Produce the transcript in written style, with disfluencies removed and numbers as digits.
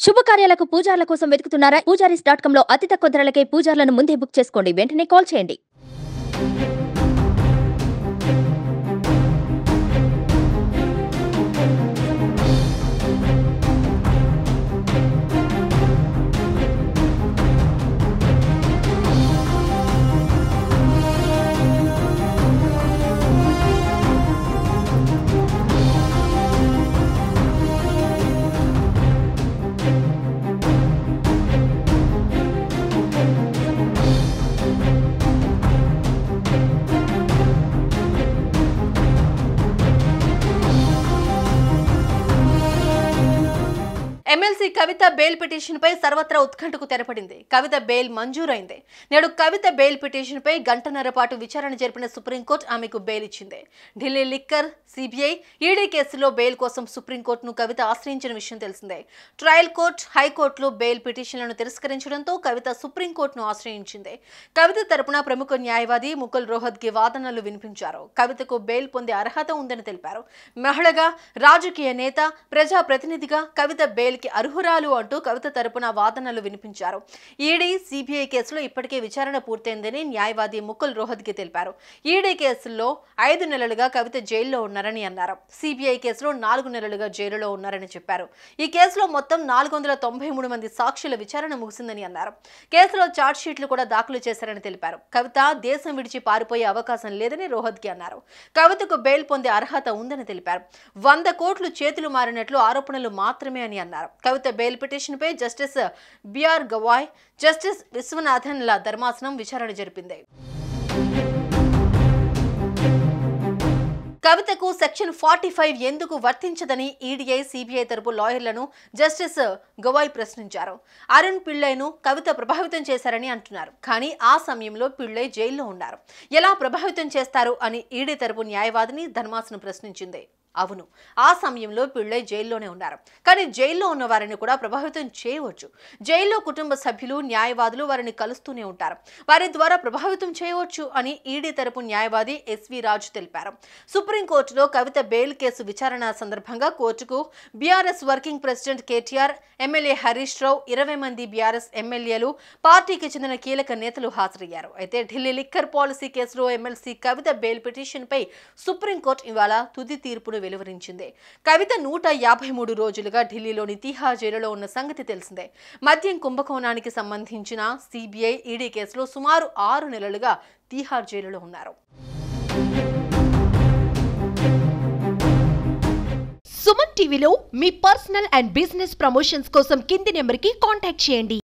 శుభకార్యాలకు పూజార్ల కోసం వెతుకుతున్నారా? పూజారీస్.com లో అతి తక్కువ ధరలకే పూజార్లను ముందే బుక్ చేసుకోండి. వెంటనే కాల్ చేయండి. ఎమ్మెల్సీ కవిత బెయిల్ పిటిషన్ పై సర్వత్రా ఉత్కంఠకు తెరపడింది. కవిత బెయిల్ మంజూరైంది. నేడు కవిత బెయిల్ పిటిషన్ పై గంటన్నర పాటు విచారణ జరిపిన సుప్రీంకోర్టు ఆమెకు బెయిల్ ఇచ్చింది. ఢిల్లీ లిక్కర్, సిబిఐ, ఈడీ కేసులో బెయిల్ కోసం సుప్రీంకోర్టును కవిత ఆశ్రయించిన విషయం తెలిసిందే. ట్రయల్ కోర్టు, హైకోర్టులో బెయిల్ పిటిషన్లను తిరస్కరించడంతో కవిత సుప్రీంకోర్టును ఆశ్రయించింది. కవిత తరపున ప్రముఖ న్యాయవాది ముకుల్ రోహత్గి వాదనలు వినిపించారు. కవితకు బెయిల్ పొందే అర్హత ఉందని తెలిపారు. మహిళగా, రాజకీయ నేత, ప్రజా ప్రతినిధిగా కవిత బెయిల్ అర్హురాలు అంటూ కవిత తరపున వాదనలు వినిపించారు. ఈడీ, సిబిఐ కేసులో ఇప్పటికే విచారణ పూర్తయిందని న్యాయవాది ముకుల్ రోహత్గి తెలిపారు. ఈడీ కేసుల్లో 5 నెలలుగా కవిత జైల్లో ఉన్నారని అన్నారు. సిబిఐ కేసులో 4 నెలలుగా జైలులో ఉన్నారని చెప్పారు. ఈ కేసులో మొత్తం 493 మంది సాక్షుల విచారణ ముగిసిందని అన్నారు. కేసులో ఛార్జ్ షీట్లు కూడా దాఖలు చేశారని తెలిపారు. కవిత దేశం విడిచి పారిపోయే అవకాశం లేదని రోహత్గి అన్నారు. కవితకు బెయిల్ పొందే అర్హత ఉందని తెలిపారు. 100 కోట్లు చేతులు మారినట్లు ఆరోపణలు మాత్రమే అని అన్నారు. కవిత బెయిల్ పిటిషన్ పై justice BR Gavai, justice Viswanathan ల ధర్మాసనం విచారణ జరిపింది. కవితకు సెక్షన్ 45 ఎందుకు వర్తించదని ఈడీఐ, సిబిఐ తరపు లాయర్లను జస్టిస్ గవాయ్ ప్రశ్నించారు. అరుణ్ పిళ్ళైను కవిత ప్రభావితం చేశారని అంటున్నారు. కానీ ఆ సమయంలో పిళ్ళై జైల్లో ఉన్నారు. ఎలా ప్రభావితం చేస్తారు అని ఈడీ తరపు న్యాయవాదిని ధర్మాసనం ప్రశ్నించింది. అవును, ఆ సమయంలో పిళ్ళై జైల్లోనే ఉన్నారు. కానీ జైల్లో ఉన్న వారిని కూడా ప్రభావితం చేయవచ్చు. జైల్లో కుటుంబ సభ్యులు, న్యాయవాదులు వారిని కలుస్తూనే ఉంటారు. వారి ద్వారా ప్రభావితం చేయవచ్చు అని ఈడీ తరపు న్యాయవాది ఎస్వి రాజు తెలిపారు. సుప్రీంకోర్టులో కవిత బెయిల్ కేసు విచారణ సందర్భంగా కోర్టుకు BRS working president KTR, MLA Harish Rao, 20 మంది బీఆర్ఎస్ ఎమ్మెల్యేలు, పార్టీకి చెందిన కీలక నేతలు హాజరయ్యారు. అయితే ఢిల్లీ లిక్కర్ పాలసీ కేసులో ఎమ్మెల్సీ కవిత బెయిల్ పిటిషన్ పై సుప్రీంకోర్టు ఇవాళ తుది తీర్పును వెలువరించింది. కవిత 153 రోజులుగా ఢిల్లీలోని తిహార్ జైలులో ఉన్న సంగతి తెలిసిందే. మద్యం కుంభకోణానికి సంబంధించిన సిబిఐ, ఈడీ కేసులో సుమారు 6 నెలలుగా తిహార్ జైలులో ఉన్నారు. సుమన్ టీవీలో మీ పర్సనల్ అండ్ బిజినెస్ ప్రమోషన్స్ కోసం కింది నెంబర్కి కాంటాక్ట్ చేయండి.